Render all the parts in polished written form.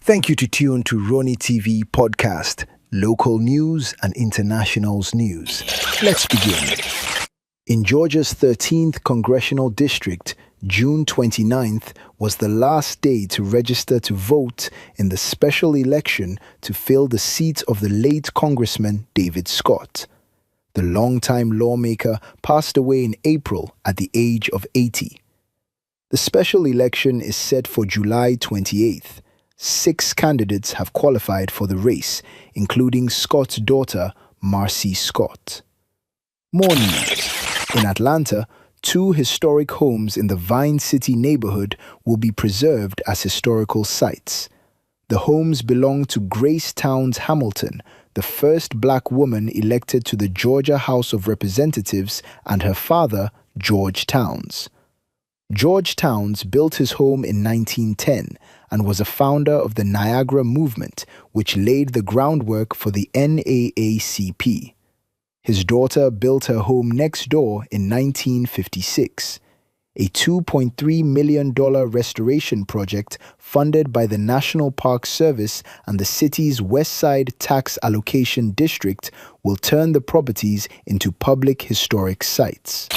Thank you to tune to Roni TV podcast, local news and internationals news. Let's begin. In Georgia's 13th Congressional District, June 29th was the last day to register to vote in the special election to fill the seat of the late Congressman David Scott. The longtime lawmaker passed away in April at the age of 80. The special election is set for July 28th. 6 candidates have qualified for the race, including Scott's daughter, Marcye Scott. More news. In Atlanta, 2 historic homes in the Vine City neighborhood will be preserved as historical sites. The homes belong to Grace Towns Hamilton, the first black woman elected to the Georgia House of Representatives, and her father, George Towns. George Towns built his home in 1910 and was a founder of the Niagara Movement, which laid the groundwork for the NAACP. His daughter built her home next door in 1956. A $2.3 million restoration project funded by the National Park Service and the city's Westside Tax Allocation District will turn the properties into public historic sites.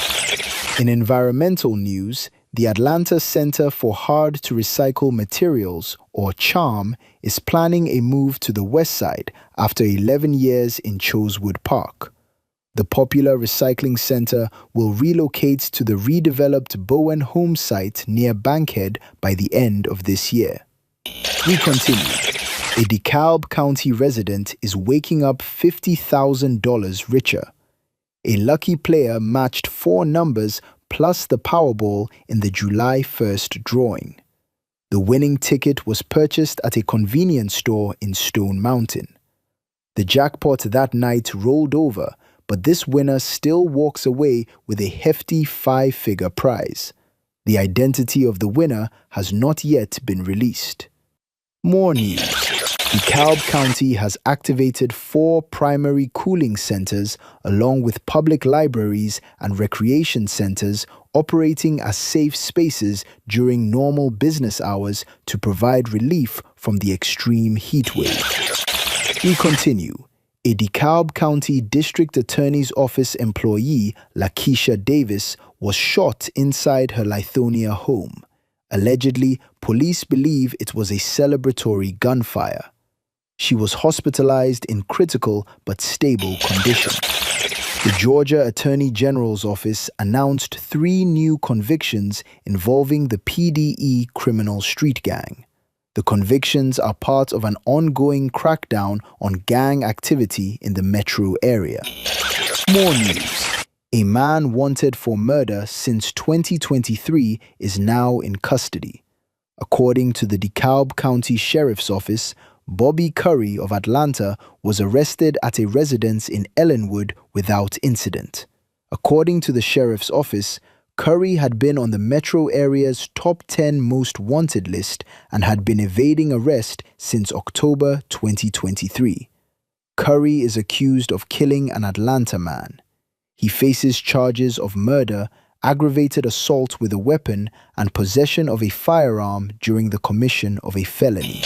In environmental news, the Atlanta Center for Hard-to-Recycle Materials, or CHARM, is planning a move to the west side after 11 years in Chosewood Park. The popular recycling center will relocate to the redeveloped Bowen Homes site near Bankhead by the end of this year. We continue. A DeKalb County resident is waking up $50,000 richer. A lucky player matched 4 numbers plus the Powerball in the July 1st drawing. The winning ticket was purchased at a convenience store in Stone Mountain. The jackpot that night rolled over, but this winner still walks away with a hefty 5-figure prize. The identity of the winner has not yet been released. More news. DeKalb County has activated 4 primary cooling centers along with public libraries and recreation centers operating as safe spaces during normal business hours to provide relief from the extreme heat wave. We continue. A DeKalb County District Attorney's Office employee, Lakeisha Davis, was shot inside her Lithonia home. Allegedly, police believe it was a celebratory gunfire. She was hospitalized in critical but stable condition. The Georgia Attorney General's office announced 3 new convictions involving the PDE criminal street gang. The convictions are part of an ongoing crackdown on gang activity in the metro area. More news. A man wanted for murder since 2023 is now in custody. According to the DeKalb County Sheriff's Office, Bobby Curry of Atlanta was arrested at a residence in Ellenwood without incident. According to the Sheriff's Office, Curry had been on the metro area's top 10 most wanted list and had been evading arrest since October 2023. Curry is accused of killing an Atlanta man. He faces charges of murder, aggravated assault with a weapon, and possession of a firearm during the commission of a felony.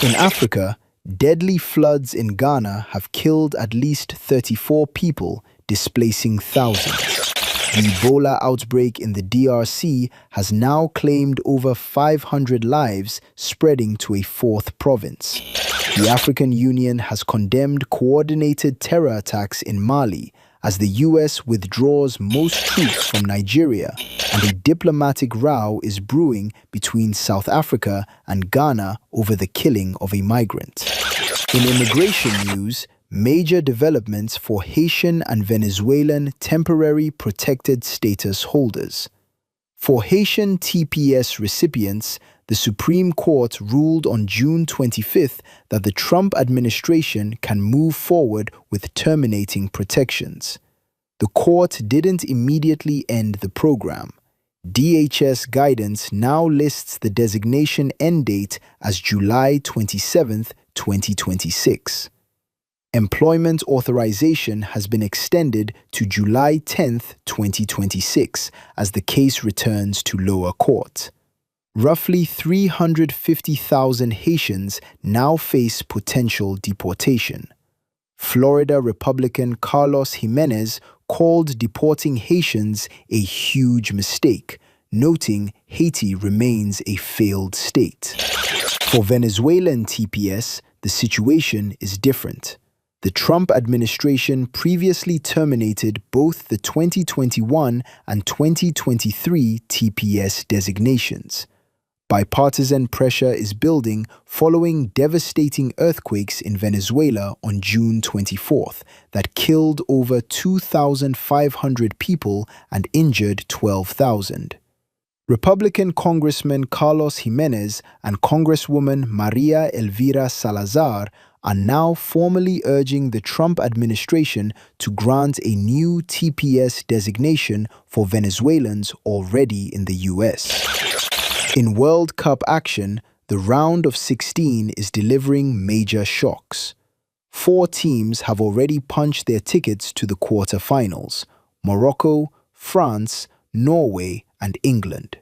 In Africa, deadly floods in Ghana have killed at least 34 people, displacing thousands. The Ebola outbreak in the DRC has now claimed over 500 lives, spreading to a 4th province. The African Union has condemned coordinated terror attacks in Mali as the U.S. withdraws most troops from Nigeria, and a diplomatic row is brewing between South Africa and Ghana over the killing of a migrant. In immigration news, major developments for Haitian and Venezuelan temporary protected status holders. For Haitian TPS recipients, the Supreme Court ruled on June 25th that the Trump administration can move forward with terminating protections. The court didn't immediately end the program. DHS guidance now lists the designation end date as July 27, 2026. Employment authorization has been extended to July 10, 2026, as the case returns to lower court. Roughly 350,000 Haitians now face potential deportation. Florida Republican Carlos Jimenez called deporting Haitians a huge mistake, noting Haiti remains a failed state. For Venezuelan TPS, the situation is different. The Trump administration previously terminated both the 2021 and 2023 TPS designations. Bipartisan pressure is building following devastating earthquakes in Venezuela on June 24th that killed over 2,500 people and injured 12,000. Republican Congressman Carlos Jimenez and Congresswoman Maria Elvira Salazar are now formally urging the Trump administration to grant a new TPS designation for Venezuelans already in the U.S. In World Cup action, the round of 16 is delivering major shocks. 4 teams have already punched their tickets to the quarter-finals: Morocco, France, Norway, and England.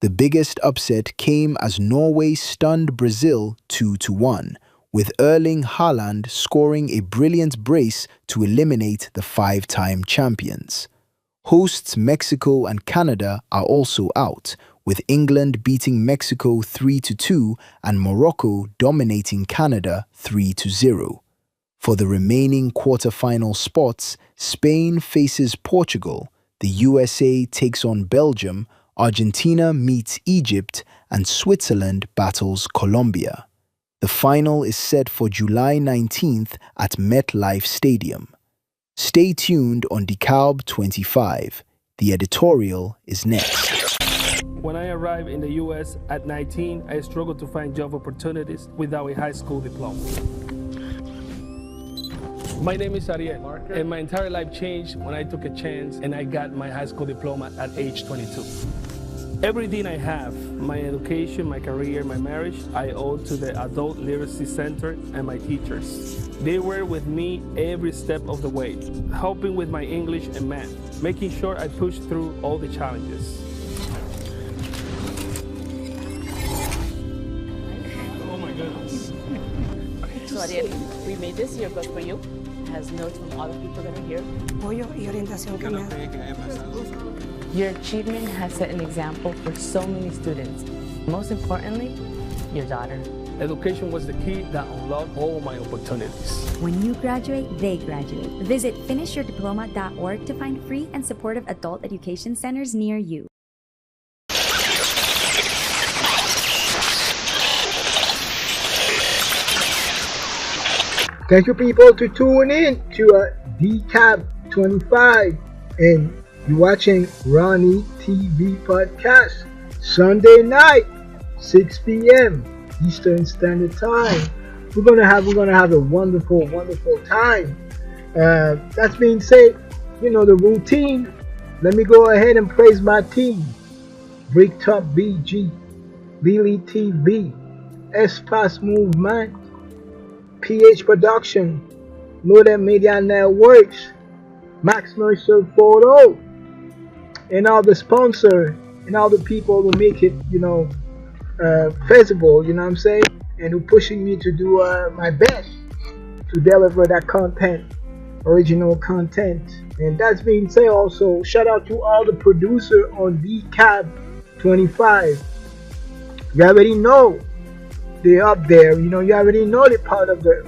The biggest upset came as Norway stunned Brazil 2-1, with Erling Haaland scoring a brilliant brace to eliminate the 5-time champions. Hosts Mexico and Canada are also out, with England beating Mexico 3-2 and Morocco dominating Canada 3-0. For the remaining quarter-final spots, Spain faces Portugal, the USA takes on Belgium, Argentina meets Egypt, and Switzerland battles Colombia. The final is set for July 19th at MetLife Stadium. Stay tuned on DeKalb 25. The editorial is next. When I arrived in the U.S. at 19, I struggled to find job opportunities without a high school diploma. My name is Ariel, and my entire life changed when I took a chance and I got my high school diploma at age 22. Everything I have, my education, my career, my marriage, I owe to the Adult Literacy Center and my teachers. They were with me every step of the way, helping with my English and math, making sure I pushed through all the challenges. Oh my goodness. So Ariel, we made this yearbook for you. It has notes from all the people that are here. Your achievement has set an example for so many students. Most importantly, your daughter. Education was the key that unlocked all my opportunities. When you graduate, they graduate. Visit finishyourdiploma.org to find free and supportive adult education centers near you. Thank you, people, to tune in to DCAB 25, and you're watching Ronnie TV podcast Sunday night, 6 p.m. Eastern Standard Time. We're gonna have a wonderful time. That's being said, you know the routine. Let me go ahead and praise my team: Bricktop BG, Lily TV, Espace Movement, PH Production, Nolan Media Networks, Max Mercer Photo, and all the sponsors and all the people who make it, feasible, you know what I'm saying, and who pushing me to do my best to deliver that content, original content. And that's being said, also shout out to all the producers on DCAB 25. You already know they're up there, you already know they're part of the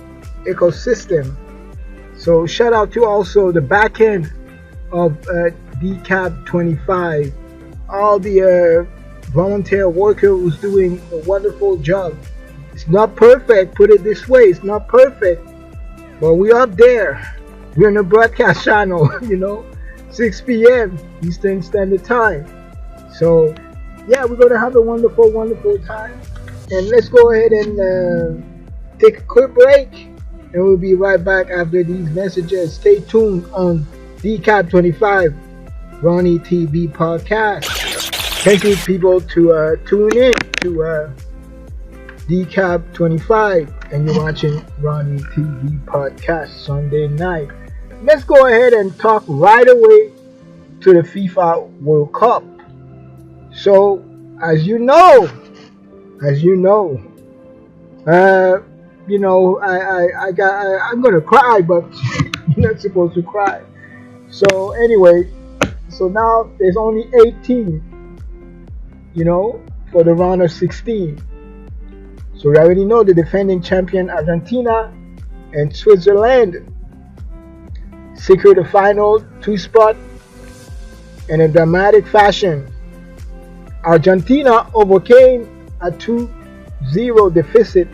ecosystem. So shout out to also the back end of DCAB 25, all the volunteer worker who's doing a wonderful job. It's not perfect, put it this way, it's not perfect, but we're up there. We're on the broadcast channel, 6 p.m. Eastern Standard Time. So yeah, we're gonna have a wonderful time. And let's go ahead and take a quick break, and we'll be right back after these messages. Stay tuned on DCAB 25 Ronnie TV podcast. Thank you, people, to tune in to DCAB 25, and you're watching Ronnie TV podcast Sunday night. Let's go ahead and talk right away to the FIFA World Cup. So, as you know, as you know. I'm gonna cry, but you're not supposed to cry. So anyway, so now there's only 18, for the round of 16. So we already know the defending champion Argentina and Switzerland secured the final 2 spot in a dramatic fashion. Argentina overcame a 2-0 deficit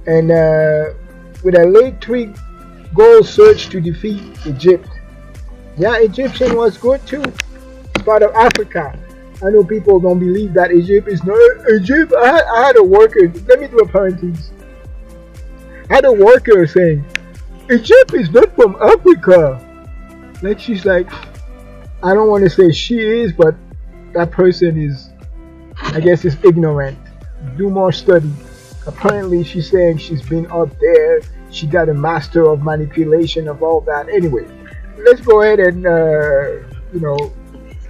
and with a late 3-goal surge to defeat Egypt. Yeah, Egyptian was good too. It's part of Africa. I know people don't believe that Egypt is not Egypt. I had a worker. Let me do a parenthesis. I had a worker saying, Egypt is not from Africa. Like she's like, I don't want to say she is, but that person is, I guess, is ignorant. Do more study. Apparently, she's saying she's been up there. She got a master of manipulation of all that. Anyway, let's go ahead and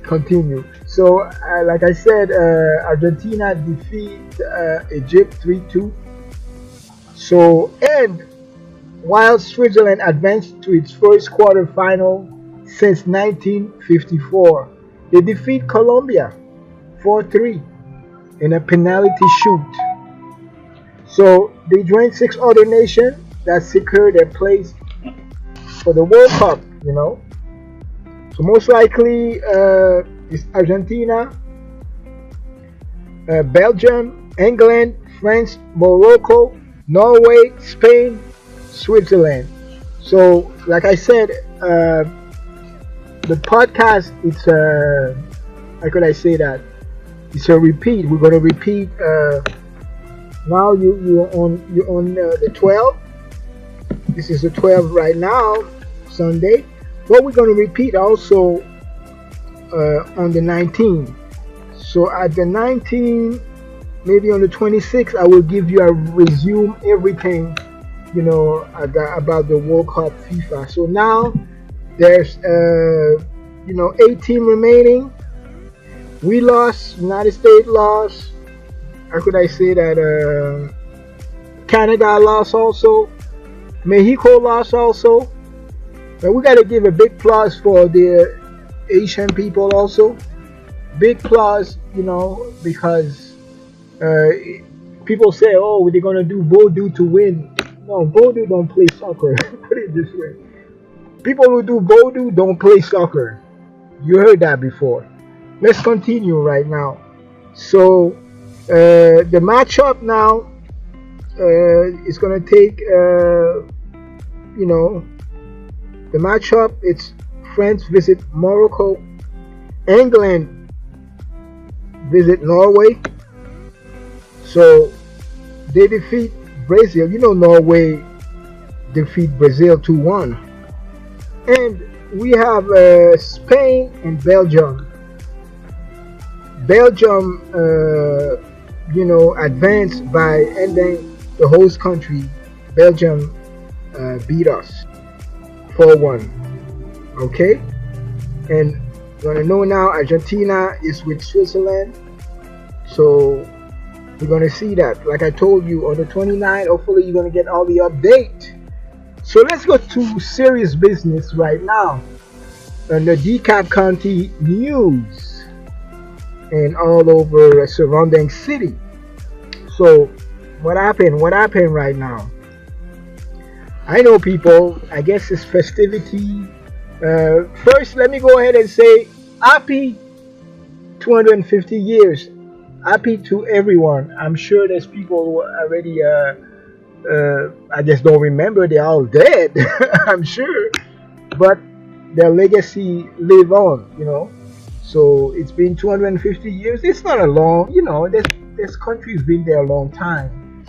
continue. So, like I said, Argentina defeat Egypt 3-2. So, and while Switzerland advanced to its first quarterfinal since 1954, they defeat Colombia 4-3 in a penalty shoot. So they joined 6 other nations that secured their place for the World Cup, So most likely it's Argentina, Belgium, England, France, Morocco, Norway, Spain, Switzerland. So like I said, the podcast, it's how could I say that? It's a repeat. We're gonna repeat. Now you're on the 12th. This is the 12th right now, Sunday. But we're gonna repeat also on the 19th. So at the 19th, maybe on the 26th, I will give you a resume everything, about the World Cup FIFA. So now there's 18 remaining. We lost. United States lost. How could I say that? Canada lost also. Mexico lost also. But we got to give a big plus for the Asian people also. Big plus, because people say, oh, they're going to do Vodou to win. No, Vodou don't play soccer. Put it this way. People who do Vodou don't play soccer. You heard that before. Let's continue right now. So, the matchup now is going to take, the matchup, it's France visit Morocco, England visit Norway. So, they defeat Brazil. Norway defeat Brazil 2-1. And we have Spain and Belgium. Belgium, advanced by ending the host country. Belgium beat us 4-1. Okay? And you want to know now, Argentina is with Switzerland. So we're going to see that. Like I told you, on the 29th, hopefully you're going to get all the update. So let's go to serious business right now. On the DeKalb County news and all over surrounding city. So what happened right now? I know people, I guess it's festivity. First, let me go ahead and say happy 250 years. Happy to everyone. I'm sure there's people who already I just don't remember, they're all dead. I'm sure, but their legacy live on, So it's been 250 years. It's not a long, this country's been there a long time,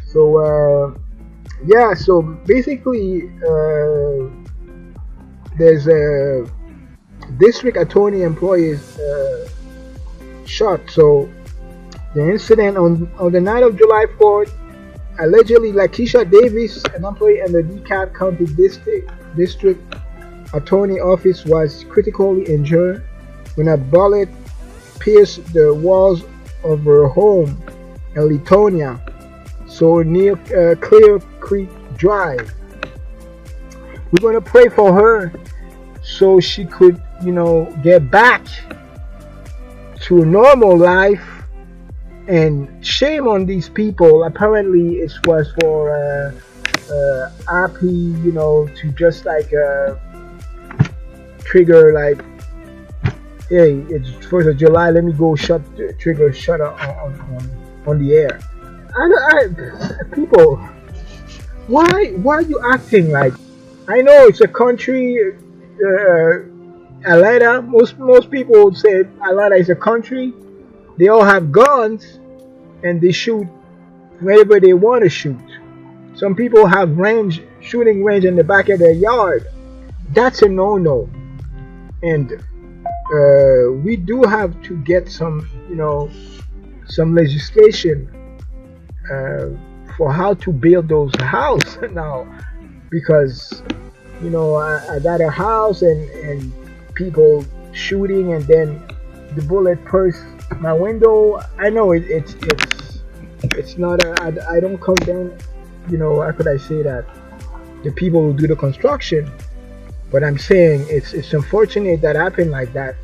So so basically there's a district attorney employees shot. So the incident on the night of July 4th, allegedly Lakeisha Davis, an employee in the DeKalb County District Attorney Office, was critically injured when a bullet pierced the walls of her home in Latonia, so near Clear Creek Drive. We're going to pray for her so she could, get back to a normal life. And shame on these people. Apparently it was for happy, to just like trigger like, hey, it's 1st of July, let me go trigger shutter on the air. People, why are you acting like? I know it's a country, Atlanta. Most people would say Atlanta is a country. They all have guns and they shoot wherever they want to shoot. Some people have shooting range in the back of their yard. That's a no-no. And we do have to get some legislation for how to build those houses now, because I got a house and people shooting, and then the bullet burst my window. I know it's not I don't condemn, how could I say that, the people who do the construction, but I'm saying it's unfortunate that happened like that.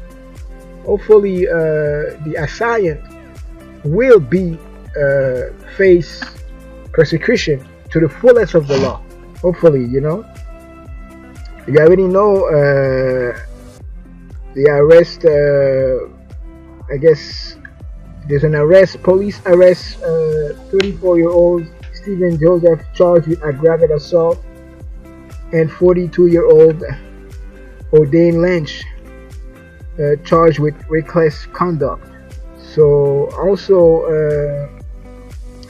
Hopefully the assailant will be face persecution to the fullest of the law. Hopefully, you already know the arrest, I guess there's an police arrest, 34-year-old Stephen Joseph charged with aggravated assault, and 42-year-old O'Dane Lynch charged with reckless conduct. So also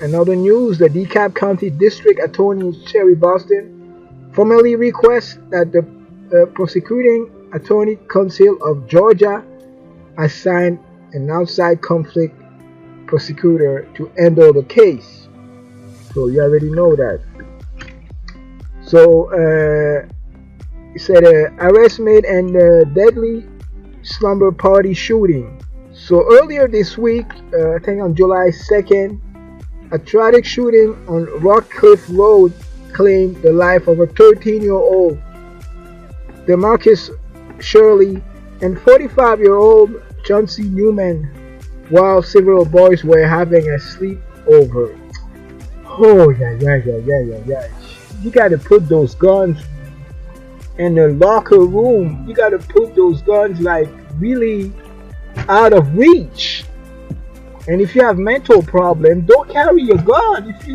another news, the DeKalb County District Attorney Sherry Boston formally requests that the prosecuting Attorney Council of Georgia assign an outside conflict prosecutor to handle the case. So you already know that. So it said arrest made and deadly slumber party shooting. So earlier this week, I think on July 2nd, a tragic shooting on Rockcliffe Road claimed the life of a 13-year-old DeMarcus Shirley and 45-year-old Chauncey Newman, while several boys were having a sleepover. Oh, yeah. You gotta put those guns in the locker room. You gotta put those guns like really out of reach. And if you have mental problem, don't carry your gun. If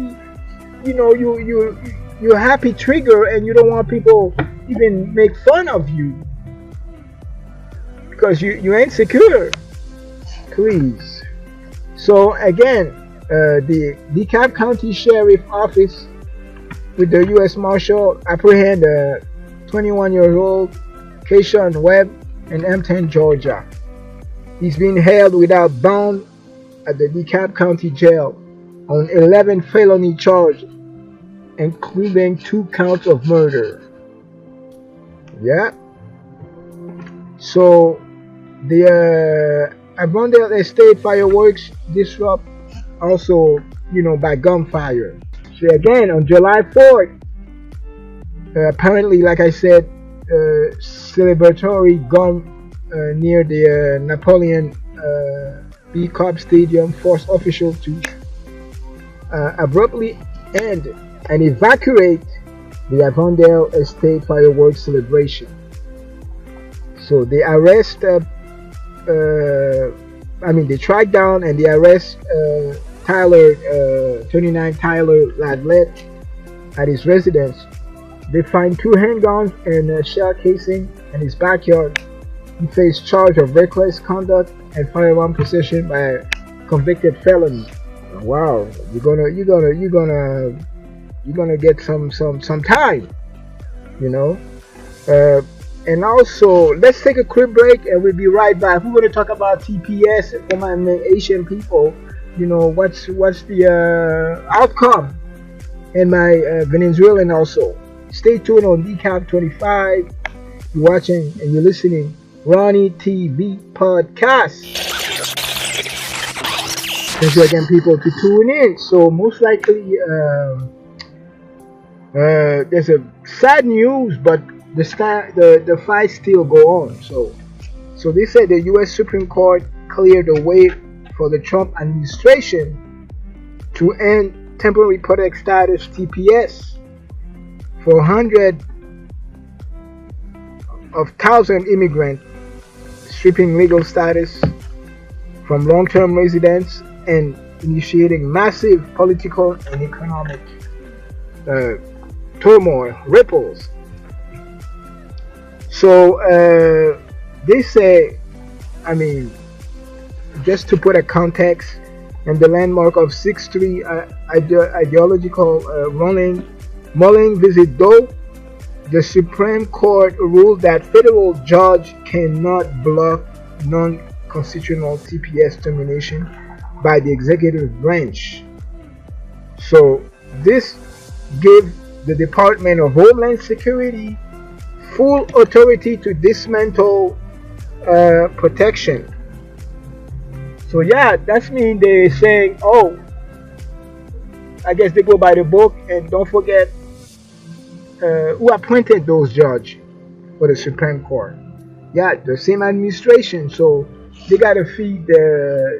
you're happy trigger and you don't want people even make fun of you because you ain't secure, please. So again, the DeKalb County Sheriff Office with the U.S. Marshal apprehend a 21-year-old Keyshawn Webb in Hampton, Georgia. He's been held without bond at the DeKalb County Jail on 11 felony charges, including 2 counts of murder. Yeah. So the Avondale Estate fireworks disrupt also, by gunfire. So again, on July 4th, apparently, like I said, celebratory gun near the Napoleon B. Cobb Stadium forced officials to abruptly end and evacuate the Avondale Estate fireworks celebration. So they arrest, they track down and they arrest Tyler, 29 Tyler Ladlett at his residence. They find 2 handguns and a shell casing in his backyard. He faced charge of reckless conduct and firearm possession by a convicted felony. Wow, you're gonna get some time, and also let's take a quick break and we'll be right back. We're gonna talk about TPS for my Asian people. What's the outcome, and my Venezuelan also. Stay tuned on DeKalb 25. You're watching and you're listening Ronnie TV Podcast. Thank you again, people, to tune in. So most likely, there's a sad news, but the fight still go on. So they said the U.S. Supreme Court cleared the way for the Trump administration to end temporary protected status (TPS) for hundreds of thousands immigrants, stripping legal status from long-term residents and initiating massive political and economic turmoil, ripples. So they say, I mean, just to put a context, and the landmark of 6-3 ideological mulling visit, though, the Supreme Court ruled that federal judge cannot block non-constitutional TPS termination by the executive branch. So this gave the Department of Homeland Security full authority to dismantle protection. So yeah, that's mean they saying, oh, I guess they go by the book, and don't forget who appointed those judges for the Supreme Court. Yeah, the same administration. So they gotta feed they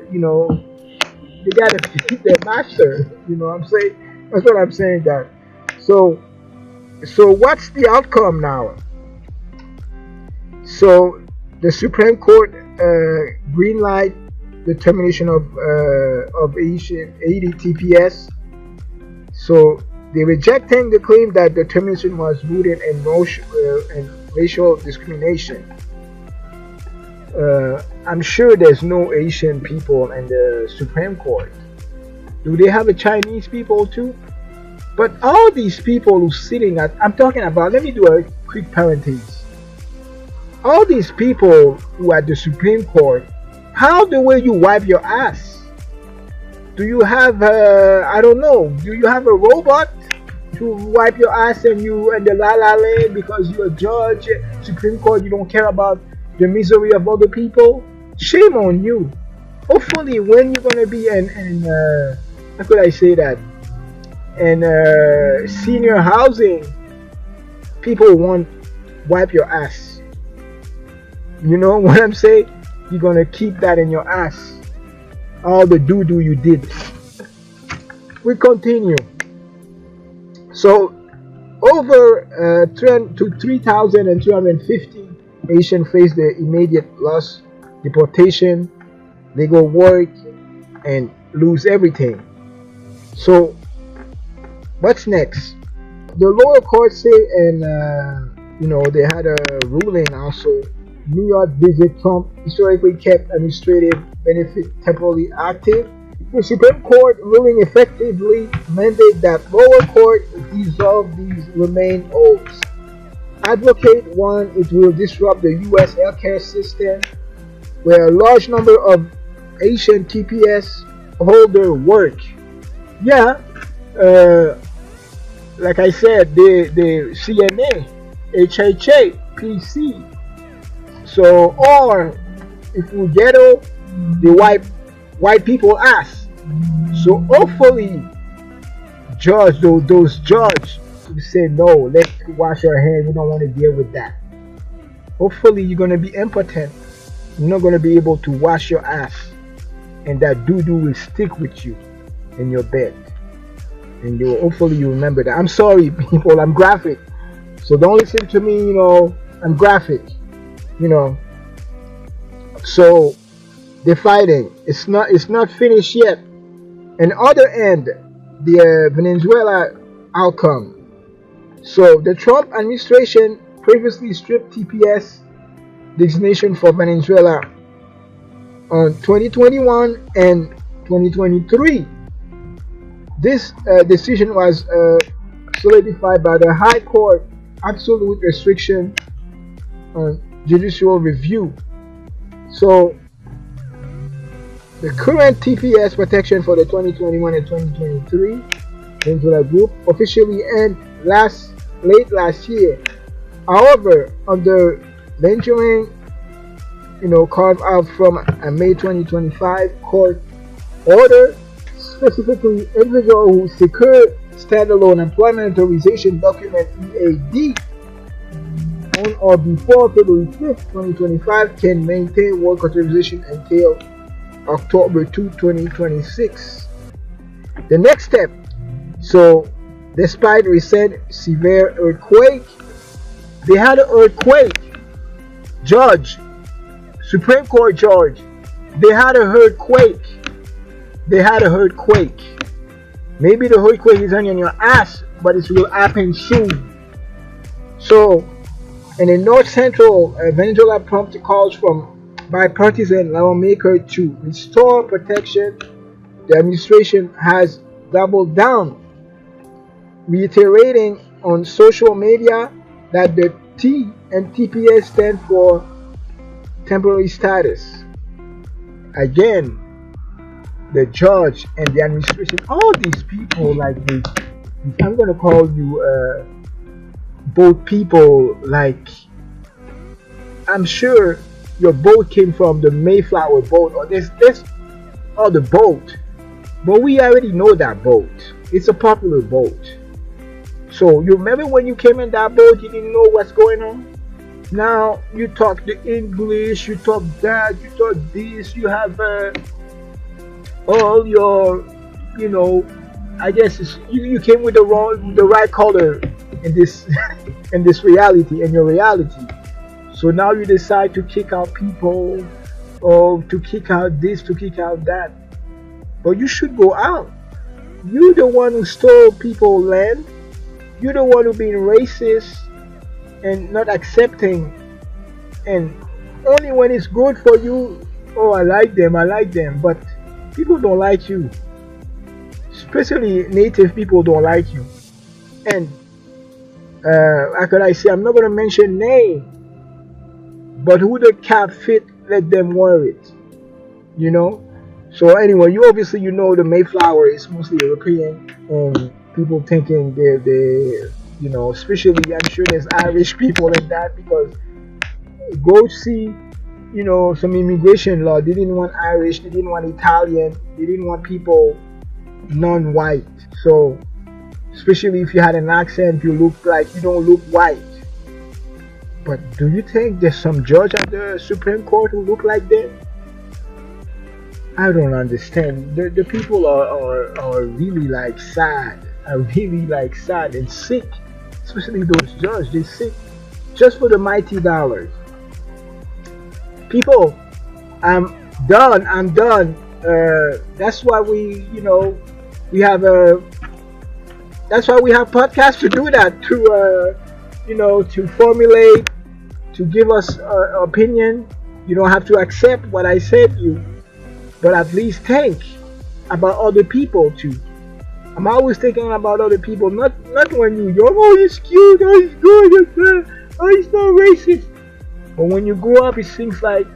gotta feed their master. You know what I'm saying? That's what I'm saying. That. So what's the outcome now? So the Supreme Court green light the termination of 80 TPS. So they're rejecting the claim that the termination was rooted in racial discrimination. I'm sure there's no Asian people in the Supreme Court. Do they have a Chinese people too? But all these people who sitting at, I'm talking about, let me do a quick parenthesis. All these people who are at the Supreme Court, how the way you wipe your ass? Do you have I don't know, do you have a robot to wipe your ass and you in the la la land because you're a judge, Supreme Court, you don't care about the misery of other people? Shame on you. Hopefully when you're gonna be in how could I say that? In senior housing, people won't wipe your ass. You know what I'm saying? You're gonna keep that in your ass. All the doo-doo you did. We continue. So over 3,250 Asians face the immediate loss, deportation, legal work, and lose everything. So what's next? The lower court say, and they had a ruling also. New York visit Trump historically kept administrative benefit temporarily active. The Supreme Court ruling effectively mandated that lower court dissolve these remain oaths. Advocate one, it will disrupt the U.S. healthcare system, where a large number of Asian TPS holder work. Yeah, like I said, the CNA, HHA, PC. So, or if we ghetto, they wipe white people ass. So hopefully, judge those judges who say no, let's wash our hands. We don't want to deal with that. Hopefully, you're gonna be impotent. You're not gonna be able to wash your ass, and that doo-doo will stick with you in your bed. And hopefully you remember that. I'm sorry, people. I'm graphic, so don't listen to me. I'm graphic. So they're fighting. It's not finished yet. And other end, the Venezuela outcome. So the Trump administration previously stripped TPS designation for Venezuela on 2021 and 2023. This decision was solidified by the High Court absolute restriction on judicial review. So the current TPS protection for the 2021 and 2023 Venezuela group officially ended late last year. However, under lingering, carved out from a May 2025 court order, specifically individual who secure standalone employment authorization document EAD on or before February 5th, 2025 can maintain work authorization until October 2, 2026. The next step. So, despite recent severe earthquake, they had an earthquake. Supreme Court judge, they had an earthquake. Maybe the earthquake is on your ass, but it will happen soon. So, in the North Central, Venezuela prompted calls from bipartisan lawmaker to restore protection. The administration has doubled down, reiterating on social media that the T and TPS stand for temporary status. Again, the judge and the administration, all these people like this, I'm going to call you boat people, like, I'm sure your boat came from the Mayflower boat or this other boat, but we already know that boat. It's a popular boat. So you remember when you came in that boat, you didn't know what's going on? Now you talk the English, you talk that, you talk this, you have all your, I guess you came with the right color in this in this reality, in your reality. So now you decide to kick out people, or to kick out this, to kick out that. But you should go out. You're the one who stole people's land. You're the one who being racist and not accepting. And only when it's good for you, oh, I like them. But people don't like you. Especially native people don't like you. And how could I say, I'm not going to mention name, but who the cap fit, let them wear it. So anyway, you know the Mayflower is mostly European, and people thinking they especially, I'm sure there's Irish people in that, because go see, some immigration law. They didn't want Irish, they didn't want Italian, they didn't want people non-white. So especially if you had an accent, you don't look white. But do you think there's some judge at the Supreme Court who look like them? I don't understand. The people are really like sad. Are really like sad and sick. Especially those judges, they're sick just for the mighty dollars. People, I'm done. That's why that's why we have podcasts to do that, to formulate, to give us opinion. You don't have to accept what I said you, but at least think about other people too. I'm always thinking about other people, not when you're young, oh, he's cute, oh, he's good, oh, he's not racist. But when you grow up, it seems like